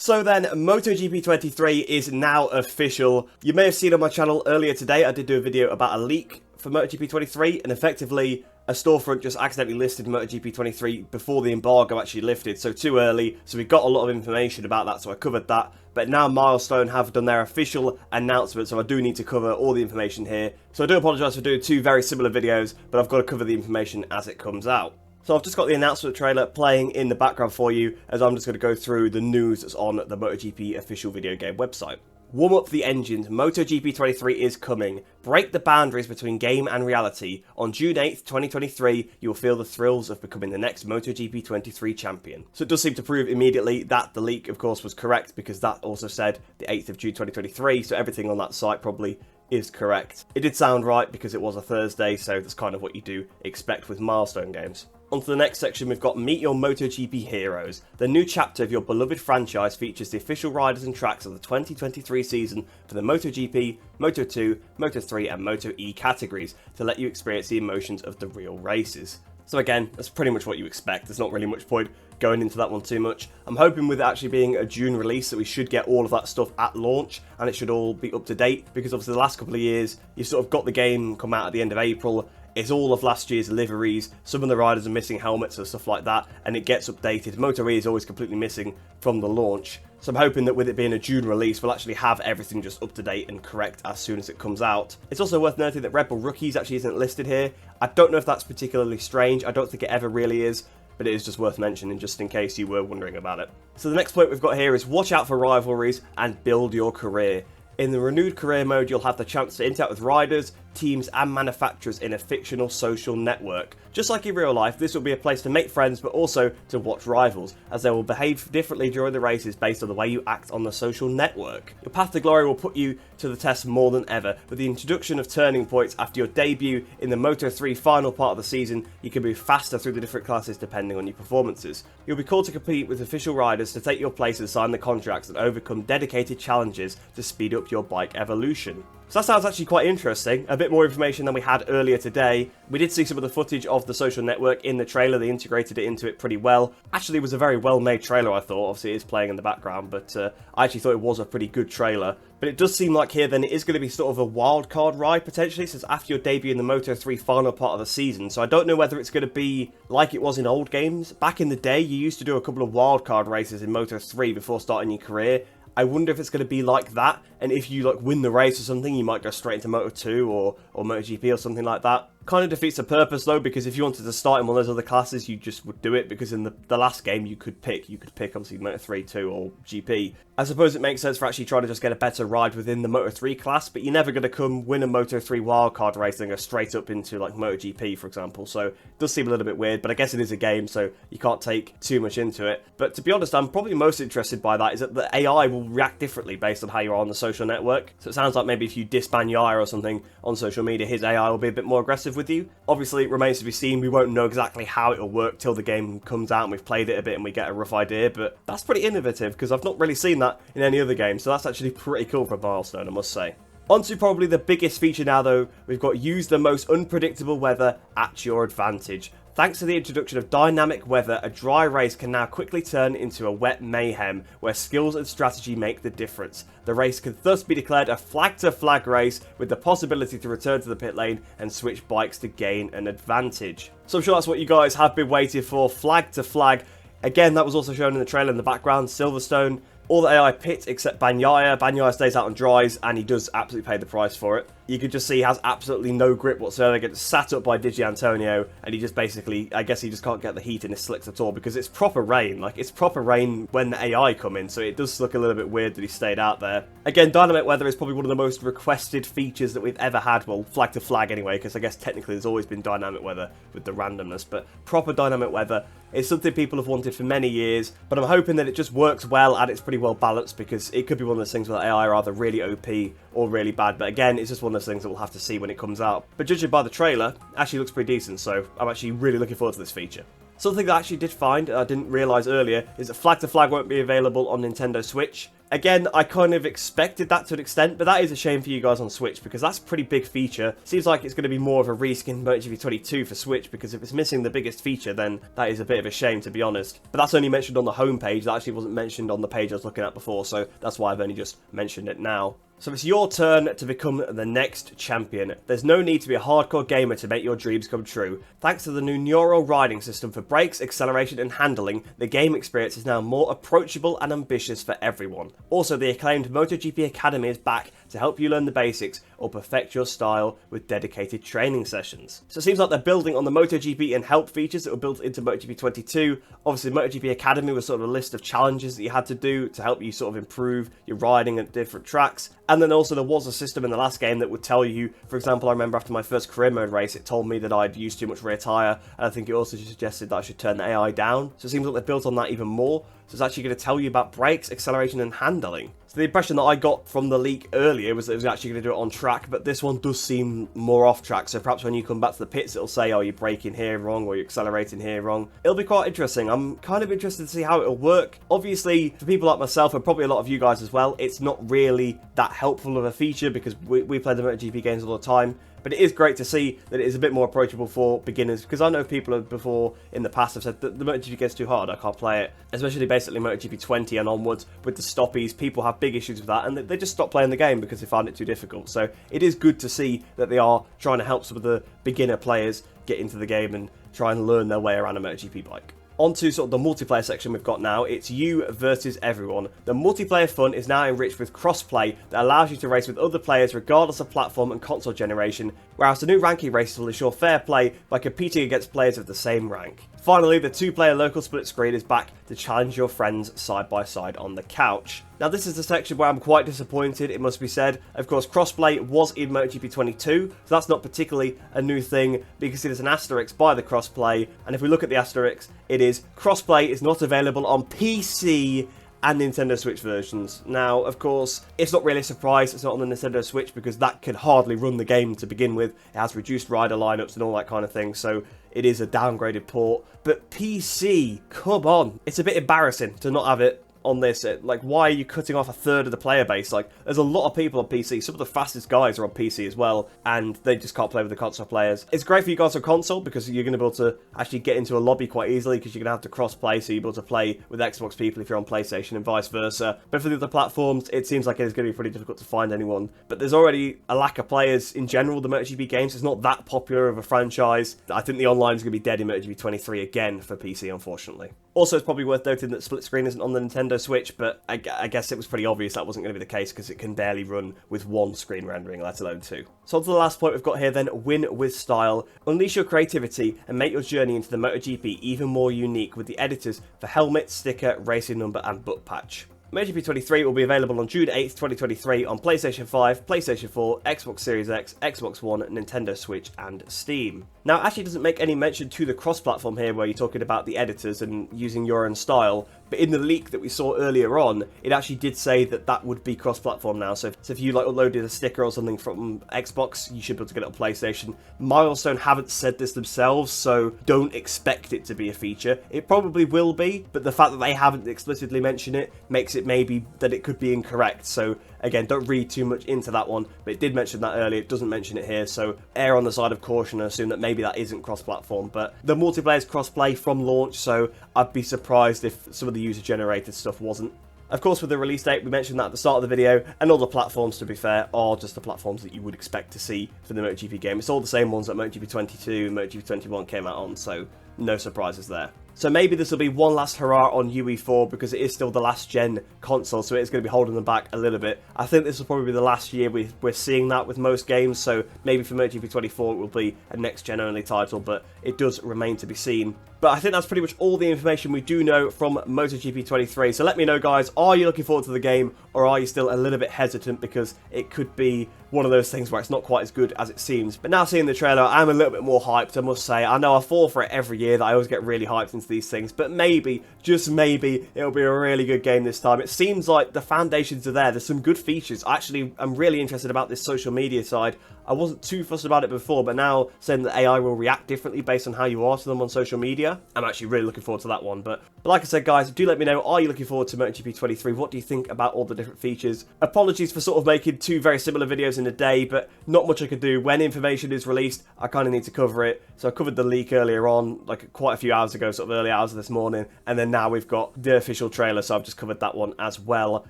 So then, MotoGP 23 is now official. You may have seen on my channel earlier today, I did do a video about a leak for MotoGP 23, and effectively, a storefront just accidentally listed MotoGP 23 before the embargo actually lifted, so too early, so we got a lot of information about that, so I covered that. But now Milestone have done their official announcement, so I do need to cover all the information here. So I do apologise for doing two very similar videos, but I've got to cover the information as it comes out. So I've just got the announcement trailer playing in the background for you, as I'm just going to go through the news that's on the MotoGP official video game website. Warm up the engines, MotoGP 23 is coming. Break the boundaries between game and reality. On June 8th, 2023, you will feel the thrills of becoming the next MotoGP 23 champion. So it does seem to prove immediately that the leak, of course, was correct, because that also said the 8th of June 2023, so everything on that site probably is correct. It did sound right because it was a Thursday, so that's kind of what you do expect with Milestone games. On to the next section, we've got Meet Your MotoGP Heroes. The new chapter of your beloved franchise features the official riders and tracks of the 2023 season for the MotoGP, Moto2, Moto3 and Moto E categories to let you experience the emotions of the real races. So again, that's pretty much what you expect. There's not really much point going into that one too much. I'm hoping with it actually being a June release that we should get all of that stuff at launch and it should all be up to date, because obviously the last couple of years you've sort of got the game come out at the end of April. It's all of last year's liveries, some of the riders are missing helmets and stuff like that, and it gets updated. Moto E is always completely missing from the launch. So I'm hoping that with it being a June release, we'll actually have everything just up to date and correct as soon as it comes out. It's also worth noting that Red Bull Rookies actually isn't listed here. I don't know if that's particularly strange, I don't think it ever really is, but it is just worth mentioning just in case you were wondering about it. So the next point we've got here is watch out for rivalries and build your career. In the renewed career mode, you'll have the chance to interact with riders, teams and manufacturers in a fictional social network. Just like in real life, this will be a place to make friends but also to watch rivals, as they will behave differently during the races based on the way you act on the social network. Your path to glory will put you to the test more than ever. With the introduction of turning points after your debut in the Moto3 final part of the season, you can move faster through the different classes depending on your performances. You'll be called to compete with official riders to take your place and sign the contracts and overcome dedicated challenges to speed up your bike evolution. So that sounds actually quite interesting. A bit more information than we had earlier today. We did see some of the footage of the social network in the trailer. They integrated it into it pretty well. Actually, it was a very well made trailer, I thought. Obviously, it is playing in the background, but I actually thought it was a pretty good trailer. But it does seem like here then it is going to be sort of a wild card ride potentially, since after your debut in the Moto3 final part of the season. So I don't know whether it's going to be like it was in old games. Back in the day, you used to do a couple of wild card races in Moto3 before starting your career. I wonder if it's going to be like that, and if you like win the race or something, you might go straight into Moto2 or MotoGP or something like that. Kind of defeats the purpose though, because if you wanted to start in one of those other classes, you just would do it, because in the last game you could pick obviously Moto3, 2 or GP. I suppose it makes sense for actually trying to just get a better ride within the Moto3 class, but you're never going to come win a Moto3 wildcard race and go straight up into like MotoGP, for example, so it does seem a little bit weird, but I guess it is a game, so you can't take too much into it. But to be honest, I'm probably most interested by that is that the AI will react differently based on how you are on the social network. So it sounds like maybe if you diss Bagnaia or something on social media, his AI will be a bit more aggressive with you. Obviously, it remains to be seen. We won't know exactly how it'll work till the game comes out and we've played it a bit and we get a rough idea, but that's pretty innovative because I've not really seen that in any other game, so that's actually pretty cool for Milestone, I must say. On to probably the biggest feature now though, we've got use the most unpredictable weather at your advantage. Thanks to the introduction of dynamic weather, a dry race can now quickly turn into a wet mayhem, where skills and strategy make the difference. The race can thus be declared a flag-to-flag race, with the possibility to return to the pit lane and switch bikes to gain an advantage. So I'm sure that's what you guys have been waiting for, flag-to-flag. Again, that was also shown in the trailer in the background, Silverstone. All the AI pit except Bagnaia. Bagnaia stays out and dries, and he does absolutely pay the price for it. You can just see he has absolutely no grip whatsoever, gets sat up by Digi Antonio, and he just basically, I guess he just can't get the heat in his slicks at all, because it's proper rain. Like, it's proper rain when the AI come in, so it does look a little bit weird that he stayed out there. Again, dynamic weather is probably one of the most requested features that we've ever had. Well, flag to flag anyway, because I guess technically there's always been dynamic weather with the randomness, but proper dynamic weather is something people have wanted for many years, but I'm hoping that it just works well and it's pretty well balanced, because it could be one of those things where the AI are either really OP or really bad, but again, it's just one of those things that we'll have to see when it comes out. But judging by the trailer, it actually looks pretty decent, so I'm actually really looking forward to this feature. Something that I actually did find, I didn't realise earlier, is that flag to flag won't be available on Nintendo Switch. Again, I kind of expected that to an extent, but that is a shame for you guys on Switch because that's a pretty big feature. Seems like it's going to be more of a reskinned MotoGP 22 for Switch because if it's missing the biggest feature, then that is a bit of a shame, to be honest. But that's only mentioned on the homepage. That actually wasn't mentioned on the page I was looking at before, so that's why I've only just mentioned it now. So it's your turn to become the next champion. There's no need to be a hardcore gamer to make your dreams come true. Thanks to the new neural riding system for brakes, acceleration and handling, the game experience is now more approachable and ambitious for everyone. Also, the acclaimed MotoGP Academy is back to help you learn the basics or perfect your style with dedicated training sessions. So it seems like they're building on the MotoGP and help features that were built into MotoGP 22. Obviously, MotoGP Academy was sort of a list of challenges that you had to do to help you sort of improve your riding at different tracks. And then also there was a system in the last game that would tell you, for example, I remember after my first career mode race, it told me that I'd used too much rear tyre, and I think it also suggested that I should turn the AI down. So it seems like they've built on that even more. So it's actually going to tell you about brakes, acceleration and handling. So the impression that I got from the leak earlier was that it was actually going to do it on track, but this one does seem more off track. So perhaps when you come back to the pits, it'll say, oh, you're braking here wrong, or you're accelerating here wrong. It'll be quite interesting. I'm kind of interested to see how it'll work. Obviously, for people like myself, and probably a lot of you guys as well, it's not really that helpful of a feature because we play the MotoGP games all the time. But it is great to see that it is a bit more approachable for beginners, because I know people before in the past have said that the MotoGP gets too hard, I can't play it. Especially basically MotoGP 20 and onwards with the stoppies, people have big issues with that and they just stop playing the game because they find it too difficult. So it is good to see that they are trying to help some of the beginner players get into the game and try and learn their way around a MotoGP bike. On to sort of the multiplayer section we've got now, it's you versus everyone. The multiplayer fun is now enriched with crossplay that allows you to race with other players regardless of platform and console generation, whereas the new ranking races will ensure fair play by competing against players of the same rank. Finally, the two-player local split screen is back to challenge your friends side by side on the couch. Now this is the section where I'm quite disappointed, it must be said. Of course, crossplay was in MotoGP 22, so that's not particularly a new thing because it is an asterisk by the crossplay, and if we look at the asterisk, it is crossplay is not available on PC and Nintendo Switch versions. Now, of course, it's not really a surprise it's not on the Nintendo Switch because that could hardly run the game to begin with. It has reduced rider lineups and all that kind of thing, so it is a downgraded port. But PC, come on. It's a bit embarrassing to not have it on this. Like, why are you cutting off a third of the player base? Like, there's a lot of people on PC. Some of the fastest guys are on PC as well, and they just can't play with the console players. It's great for you guys on console because you're going to be able to actually get into a lobby quite easily because you're going to have to cross-play, so you'll be able to play with Xbox people if you're on PlayStation and vice versa. But for the other platforms, it seems like it's going to be pretty difficult to find anyone. But there's already a lack of players in general. The MotoGP games is not that popular of a franchise. I think the online is going to be dead in MotoGP 23 again for PC, unfortunately. Also, it's probably worth noting that split screen isn't on the Nintendo Switch, but I guess it was pretty obvious that wasn't going to be the case because it can barely run with one screen rendering, let alone two. So on to the last point we've got here then, win with style. Unleash your creativity and make your journey into the MotoGP even more unique with the editors for helmet, sticker, racing number and book patch. MotoGP 23 will be available on June 8th, 2023 on PlayStation 5, PlayStation 4, Xbox Series X, Xbox One, Nintendo Switch and Steam. Now, it actually doesn't make any mention to the cross-platform here where you're talking about the editors and using your own style, but in the leak that we saw earlier on, it actually did say that that would be cross-platform now. So if you like uploaded a sticker or something from Xbox, you should be able to get it on PlayStation. Milestone haven't said this themselves, so don't expect it to be a feature. It probably will be, but the fact that they haven't explicitly mentioned it makes it maybe that it could be incorrect. So again, don't read too much into that one, but it did mention that earlier, it doesn't mention it here, so err on the side of caution and assume that maybe that isn't cross-platform. But the multiplayer is cross-play from launch, so I'd be surprised if some of the user-generated stuff wasn't. Of course, with the release date, we mentioned that at the start of the video, and all the platforms, to be fair, are just the platforms that you would expect to see for the MotoGP game. It's all the same ones that MotoGP 22 and MotoGP 21 came out on, so no surprises there. So maybe this will be one last hurrah on UE4 because it is still the last gen console, so it's going to be holding them back a little bit. I think this will probably be the last year we're seeing that with most games, so maybe for MotoGP 24 it will be a next gen only title, but it does remain to be seen. But I think that's pretty much all the information we do know from MotoGP 23. So let me know, guys, are you looking forward to the game, or are you still a little bit hesitant because it could be one of those things where it's not quite as good as it seems? But now seeing the trailer, I'm a little bit more hyped, I must say. I know I fall for it every year that I always get really hyped into these things, but maybe, just maybe, it'll be a really good game this time. It seems like the foundations are there. There's some good features. Actually, I'm really interested about this social media side. I wasn't too fussed about it before, but now saying that AI will react differently based on how you are to them on social media, I'm actually really looking forward to that one. But like I said, guys, do let me know, are you looking forward to MotoGP 23? What do you think about all the different features? Apologies for sort of making two very similar videos in a day, but not much I could do. When information is released, I kind of need to cover it. So I covered the leak earlier on, like quite a few hours ago, sort of early hours of this morning, and then now we've got the official trailer, so I've just covered that one as well.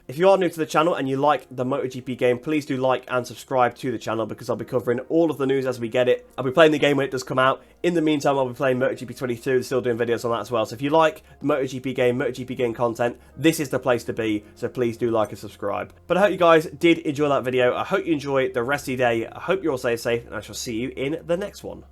If you are new to the channel and you like the MotoGP game, please do like and subscribe to the channel, because I'll be covering all of the news as we get it. I'll be playing the game when it does come out. In the meantime, I'll be playing MotoGP 22, still doing videos on that as well. So if you like the MotoGP game content, this is the place to be. So please do like and subscribe. But I hope you guys did enjoy that video. I hope you enjoy the rest of your day. I hope you all stay safe, and I shall see you in the next one.